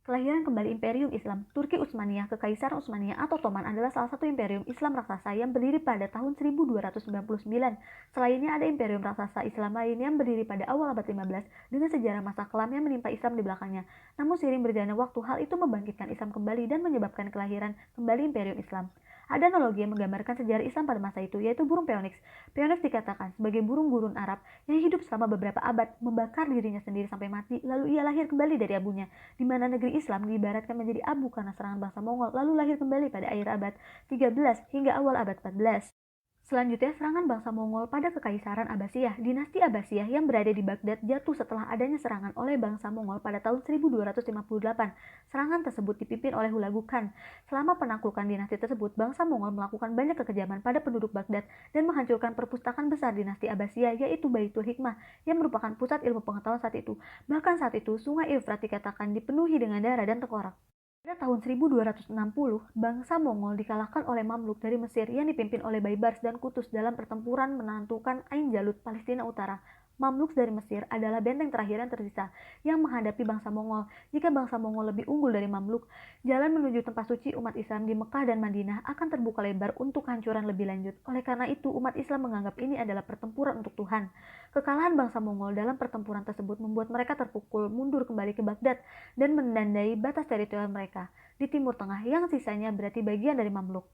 Kelahiran kembali Imperium Islam, Turki Utsmaniyah, Kekaisaran Utsmaniyah atau Ottoman adalah salah satu imperium Islam raksasa yang berdiri pada tahun 1299. Selainnya ada imperium raksasa Islam lain yang berdiri pada awal abad 15 dengan sejarah masa kelam yang menimpa Islam di belakangnya. Namun seiring berjalannya waktu, hal itu membangkitkan Islam kembali dan menyebabkan kelahiran kembali imperium Islam. Ada analogi yang menggambarkan sejarah Islam pada masa itu, yaitu burung Phoenix. Phoenix dikatakan sebagai burung gurun Arab yang hidup selama beberapa abad, membakar dirinya sendiri sampai mati, lalu ia lahir kembali dari abunya, di mana negeri Islam diibaratkan menjadi abu karena serangan bangsa Mongol, lalu lahir kembali pada akhir abad 13 hingga awal abad 14. Selanjutnya, serangan bangsa Mongol pada Kekaisaran Abbasiyah. Dinasti Abbasiyah yang berada di Baghdad jatuh setelah adanya serangan oleh bangsa Mongol pada tahun 1258. Serangan tersebut dipimpin oleh Hulagu Khan. Selama penaklukan dinasti tersebut, bangsa Mongol melakukan banyak kekejaman pada penduduk Baghdad dan menghancurkan perpustakaan besar dinasti Abbasiyah, yaitu Baitul Hikmah, yang merupakan pusat ilmu pengetahuan saat itu. Bahkan saat itu, sungai Efrat dikatakan dipenuhi dengan darah dan tengkorak. Pada tahun 1260, bangsa Mongol dikalahkan oleh Mamluk dari Mesir yang dipimpin oleh Baibars dan Kutus dalam pertempuran menentukan Ain Jalut, Palestina Utara. Mamluk dari Mesir adalah benteng terakhir yang tersisa yang menghadapi bangsa Mongol. Jika bangsa Mongol lebih unggul dari Mamluk, jalan menuju tempat suci umat Islam di Mekah dan Madinah akan terbuka lebar untuk kehancuran lebih lanjut. Oleh karena itu, umat Islam menganggap ini adalah pertempuran untuk Tuhan. Kekalahan bangsa Mongol dalam pertempuran tersebut membuat mereka terpukul mundur kembali ke Baghdad dan menandai batas teritorial mereka di Timur Tengah yang sisanya berarti bagian dari Mamluk.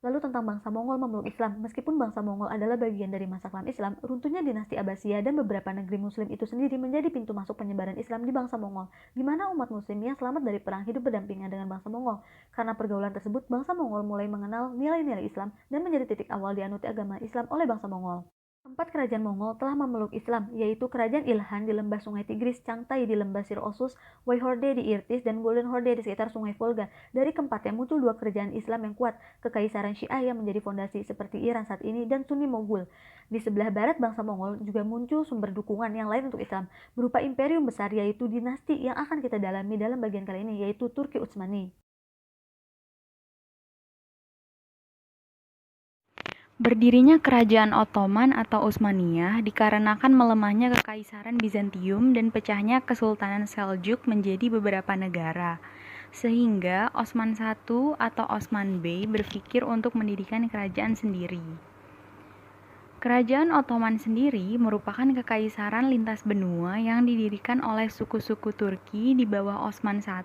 Lalu tentang bangsa Mongol memeluk Islam, meskipun bangsa Mongol adalah bagian dari masa kelam Islam, runtuhnya dinasti Abbasiyah dan beberapa negeri Muslim itu sendiri menjadi pintu masuk penyebaran Islam di bangsa Mongol, di mana umat Muslim yang selamat dari perang hidup berdampingan dengan bangsa Mongol. Karena pergaulan tersebut, bangsa Mongol mulai mengenal nilai-nilai Islam dan menjadi titik awal dianuti agama Islam oleh bangsa Mongol. Empat kerajaan Mongol telah memeluk Islam, yaitu Kerajaan Ilhan di lembah Sungai Tigris, Changtai di lembah Sir-Osus, Wei-horde di Irtis, dan Golden Horde di sekitar Sungai Volga. Dari keempatnya muncul dua kerajaan Islam yang kuat, Kekaisaran Syiah yang menjadi fondasi seperti Iran saat ini, dan Sunni Mogul. Di sebelah barat bangsa Mongol juga muncul sumber dukungan yang lain untuk Islam, berupa imperium besar, yaitu dinasti yang akan kita dalami dalam bagian kali ini, yaitu Turki Utsmani. Berdirinya Kerajaan Ottoman atau Utsmaniyah dikarenakan melemahnya Kekaisaran Bizantium dan pecahnya Kesultanan Seljuk menjadi beberapa negara, sehingga Osman I atau Osman Bey berpikir untuk mendirikan kerajaan sendiri. Kerajaan Ottoman sendiri merupakan kekaisaran lintas benua yang didirikan oleh suku-suku Turki di bawah Osman I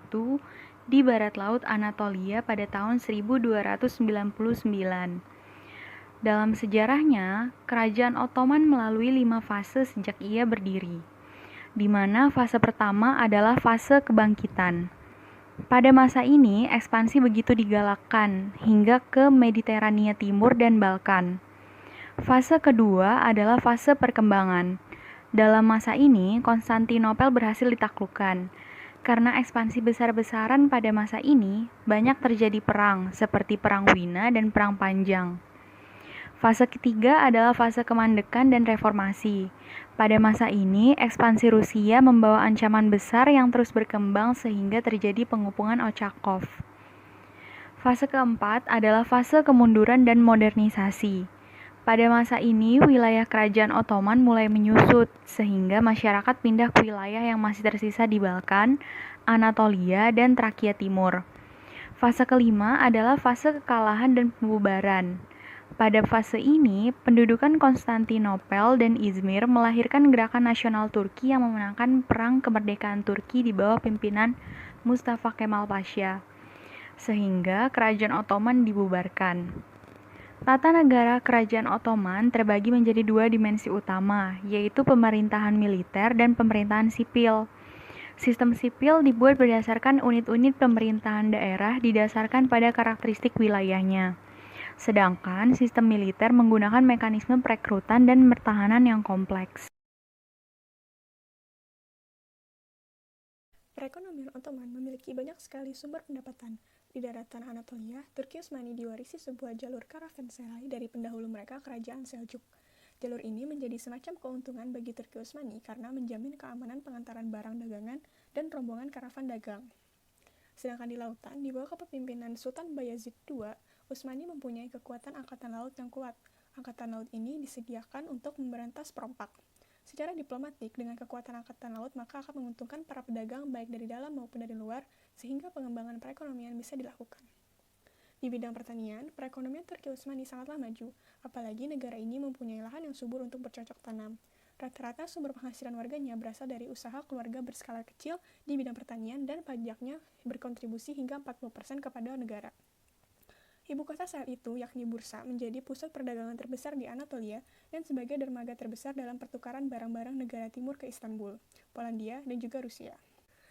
di barat laut Anatolia pada tahun 1299. Dalam sejarahnya, Kerajaan Ottoman melalui 5 fase sejak ia berdiri, di mana fase pertama adalah fase kebangkitan. Pada masa ini, ekspansi begitu digalakkan hingga ke Mediterania Timur dan Balkan. Fase kedua adalah fase perkembangan. Dalam masa ini, Konstantinopel berhasil ditaklukkan. Karena ekspansi besar-besaran pada masa ini, banyak terjadi perang, seperti Perang Wina dan Perang Panjang. Fase ketiga adalah fase kemandekan dan reformasi. Pada masa ini, ekspansi Rusia membawa ancaman besar yang terus berkembang sehingga terjadi pengepungan Ochakov. Fase keempat adalah fase kemunduran dan modernisasi. Pada masa ini, wilayah kerajaan Ottoman mulai menyusut, sehingga masyarakat pindah ke wilayah yang masih tersisa di Balkan, Anatolia, dan Trakia Timur. Fase kelima adalah fase kekalahan dan pembubaran. Pada fase ini, pendudukan Konstantinopel dan Izmir melahirkan gerakan nasional Turki yang memenangkan perang kemerdekaan Turki di bawah pimpinan Mustafa Kemal Pasha, sehingga kerajaan Ottoman dibubarkan. Tata negara kerajaan Ottoman terbagi menjadi dua dimensi utama, yaitu pemerintahan militer dan pemerintahan sipil. Sistem sipil dibuat berdasarkan unit-unit pemerintahan daerah didasarkan pada karakteristik wilayahnya. Sedangkan sistem militer menggunakan mekanisme perekrutan dan pertahanan yang kompleks. Perekonomian Ottoman memiliki banyak sekali sumber pendapatan. Di daratan Anatolia, Turki Utsmani diwarisi sebuah jalur karavanserai dari pendahulu mereka Kerajaan Seljuk. Jalur ini menjadi semacam keuntungan bagi Turki Utsmani karena menjamin keamanan pengantaran barang dagangan dan rombongan karavan dagang. Sedangkan di lautan, di bawah kepemimpinan Sultan Bayezid II, Utsmani mempunyai kekuatan angkatan laut yang kuat. Angkatan laut ini disediakan untuk memberantas perompak. Secara diplomatik, dengan kekuatan angkatan laut maka akan menguntungkan para pedagang baik dari dalam maupun dari luar, sehingga pengembangan perekonomian bisa dilakukan. Di bidang pertanian, perekonomian Turki Utsmani sangatlah maju, apalagi negara ini mempunyai lahan yang subur untuk bercocok tanam. Rata-rata sumber penghasilan warganya berasal dari usaha keluarga berskala kecil di bidang pertanian dan pajaknya berkontribusi hingga 40% kepada negara. Ibu kota saat itu, yakni Bursa, menjadi pusat perdagangan terbesar di Anatolia dan sebagai dermaga terbesar dalam pertukaran barang-barang negara timur ke Istanbul, Polandia, dan juga Rusia.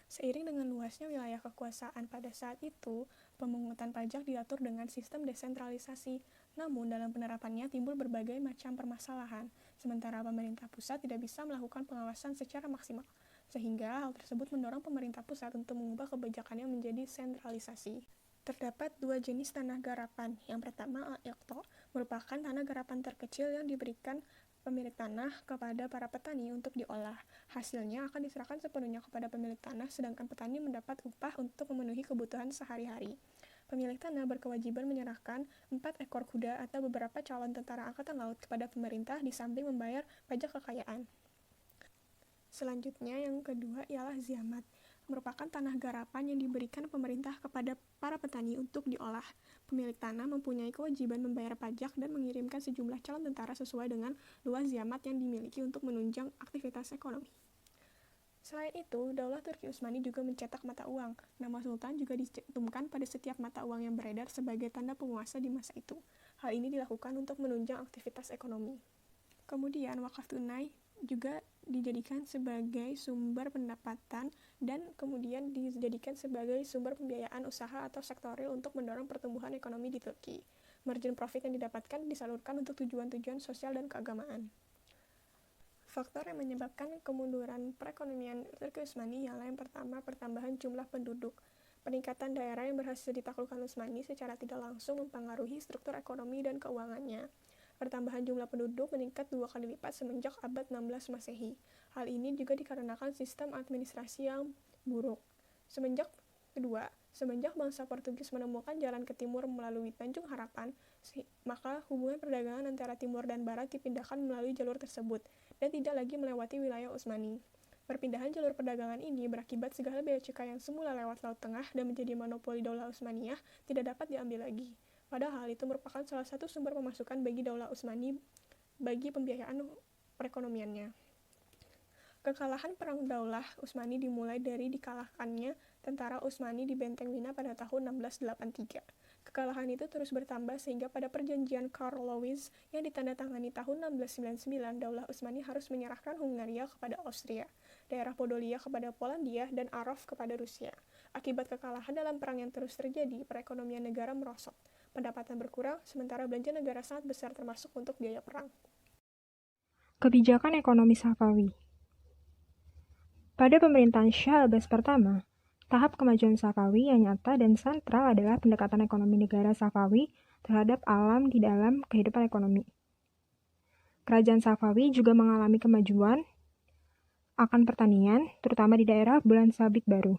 Seiring dengan luasnya wilayah kekuasaan pada saat itu, pemungutan pajak diatur dengan sistem desentralisasi. Namun, dalam penerapannya timbul berbagai macam permasalahan, sementara pemerintah pusat tidak bisa melakukan pengawasan secara maksimal, sehingga hal tersebut mendorong pemerintah pusat untuk mengubah kebijakannya menjadi sentralisasi. Terdapat dua jenis tanah garapan. Yang pertama, al-iqta, merupakan tanah garapan terkecil yang diberikan pemilik tanah kepada para petani untuk diolah. Hasilnya akan diserahkan sepenuhnya kepada pemilik tanah, sedangkan petani mendapat upah untuk memenuhi kebutuhan sehari-hari. Pemilik tanah berkewajiban menyerahkan 4 ekor kuda atau beberapa calon tentara angkatan laut kepada pemerintah di samping membayar pajak kekayaan. Selanjutnya, yang kedua ialah ziamat, merupakan tanah garapan yang diberikan pemerintah kepada para petani untuk diolah. Pemilik tanah mempunyai kewajiban membayar pajak dan mengirimkan sejumlah calon tentara sesuai dengan luas ziamat yang dimiliki untuk menunjang aktivitas ekonomi. Selain itu, Daulah Turki Utsmani juga mencetak mata uang. Nama Sultan juga dicantumkan pada setiap mata uang yang beredar sebagai tanda penguasa di masa itu. Hal ini dilakukan untuk menunjang aktivitas ekonomi. Kemudian, wakaf tunai juga dijadikan sebagai sumber pendapatan dan kemudian dijadikan sebagai sumber pembiayaan usaha atau sektoril untuk mendorong pertumbuhan ekonomi di Turki. Margin profit yang didapatkan disalurkan untuk tujuan-tujuan sosial dan keagamaan. Faktor yang menyebabkan kemunduran perekonomian Turki Utsmani ialah yang pertama, pertambahan jumlah penduduk. Peningkatan daerah yang berhasil ditaklukkan Utsmani secara tidak langsung mempengaruhi struktur ekonomi dan keuangannya. Pertambahan jumlah penduduk meningkat 2 kali lipat semenjak abad 16 Masehi. Hal ini juga dikarenakan sistem administrasi yang buruk. Semenjak bangsa Portugis menemukan jalan ke timur melalui Tanjung Harapan, maka hubungan perdagangan antara timur dan barat dipindahkan melalui jalur tersebut dan tidak lagi melewati wilayah Utsmani. Perpindahan jalur perdagangan ini berakibat segala bea cukai yang semula lewat Laut Tengah dan menjadi monopoli Daulah Utsmaniyah tidak dapat diambil lagi. Padahal itu merupakan salah satu sumber pemasukan bagi Daulah Utsmani bagi pembiayaan perekonomiannya. Kekalahan Perang Daulah Utsmani dimulai dari dikalahkannya tentara Utsmani di Benteng Wina pada tahun 1683. Kekalahan itu terus bertambah sehingga pada perjanjian Karlowitz yang ditandatangani tahun 1699, Daulah Utsmani harus menyerahkan Hungaria kepada Austria, daerah Podolia kepada Polandia, dan Arov kepada Rusia. Akibat kekalahan dalam perang yang terus terjadi, perekonomian negara merosot. Pendapatan berkurang, sementara belanja negara sangat besar termasuk untuk biaya perang. Kebijakan ekonomi Safawi. Pada pemerintahan Shah Abbas pertama, tahap kemajuan Safawi yang nyata dan sentral adalah pendekatan ekonomi negara Safawi terhadap alam di dalam kehidupan ekonomi. Kerajaan Safawi juga mengalami kemajuan akan pertanian, terutama di daerah Bulan Sabit baru.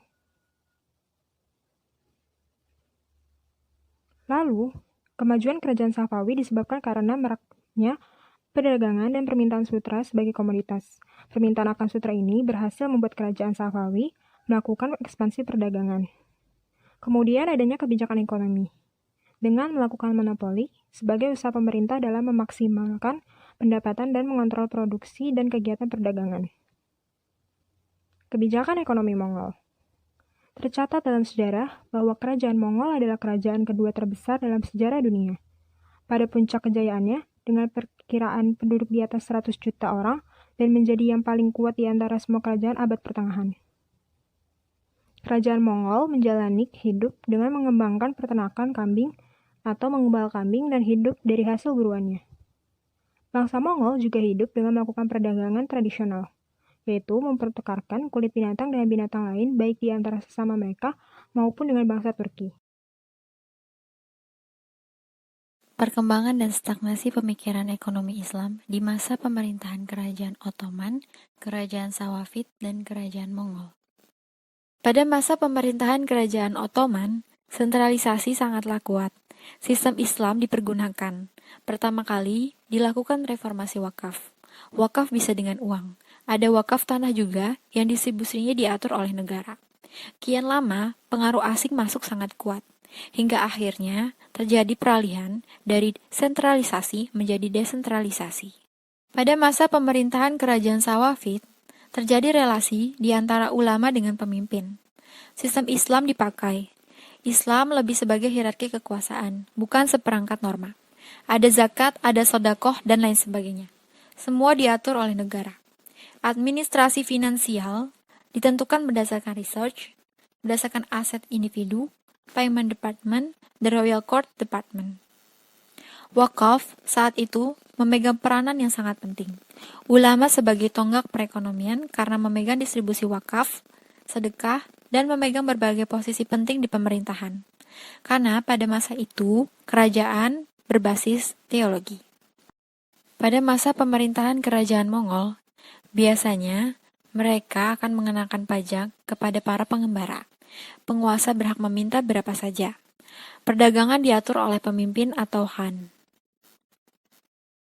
Lalu, kemajuan kerajaan Safawi disebabkan karena maraknya perdagangan dan permintaan sutra sebagai komoditas. Permintaan akan sutra ini berhasil membuat kerajaan Safawi melakukan ekspansi perdagangan. Kemudian adanya kebijakan ekonomi, dengan melakukan monopoli sebagai usaha pemerintah dalam memaksimalkan pendapatan dan mengontrol produksi dan kegiatan perdagangan. Kebijakan ekonomi Mongol. Tercatat dalam sejarah bahwa kerajaan Mongol adalah kerajaan kedua terbesar dalam sejarah dunia. Pada puncak kejayaannya, dengan perkiraan penduduk di atas 100 juta orang dan menjadi yang paling kuat di antara semua kerajaan abad pertengahan. Kerajaan Mongol menjalani hidup dengan mengembangkan peternakan kambing atau mengembal kambing dan hidup dari hasil buruannya. Bangsa Mongol juga hidup dengan melakukan perdagangan tradisional, yaitu mempertukarkan kulit binatang dengan binatang lain baik di antara sesama mereka maupun dengan bangsa Turki. Perkembangan dan stagnasi pemikiran ekonomi Islam di masa pemerintahan Kerajaan Ottoman, Kerajaan Safawid, dan Kerajaan Mongol. Pada masa pemerintahan Kerajaan Ottoman, sentralisasi sangatlah kuat. Sistem Islam dipergunakan. Pertama kali dilakukan reformasi wakaf. Wakaf bisa dengan uang, Ada wakaf tanah juga yang distribusinya diatur oleh negara. Kian lama, pengaruh asing masuk sangat kuat, hingga akhirnya terjadi peralihan dari sentralisasi menjadi desentralisasi. Pada masa pemerintahan Kerajaan Safawid, terjadi relasi di antara ulama dengan pemimpin. Sistem Islam dipakai. Islam lebih sebagai hierarki kekuasaan, bukan seperangkat norma. Ada zakat, ada sedekah, dan lain sebagainya. Semua diatur oleh negara. Administrasi finansial ditentukan berdasarkan research, berdasarkan aset individu, payment department, the royal court department. Wakaf saat itu memegang peranan yang sangat penting. Ulama sebagai tonggak perekonomian karena memegang distribusi wakaf, sedekah, dan memegang berbagai posisi penting di pemerintahan. Karena pada masa itu, kerajaan berbasis teologi. Pada masa pemerintahan kerajaan Mongol, biasanya mereka akan mengenakan pajak kepada para pengembara. Penguasa berhak meminta berapa saja. Perdagangan diatur oleh pemimpin atau khan.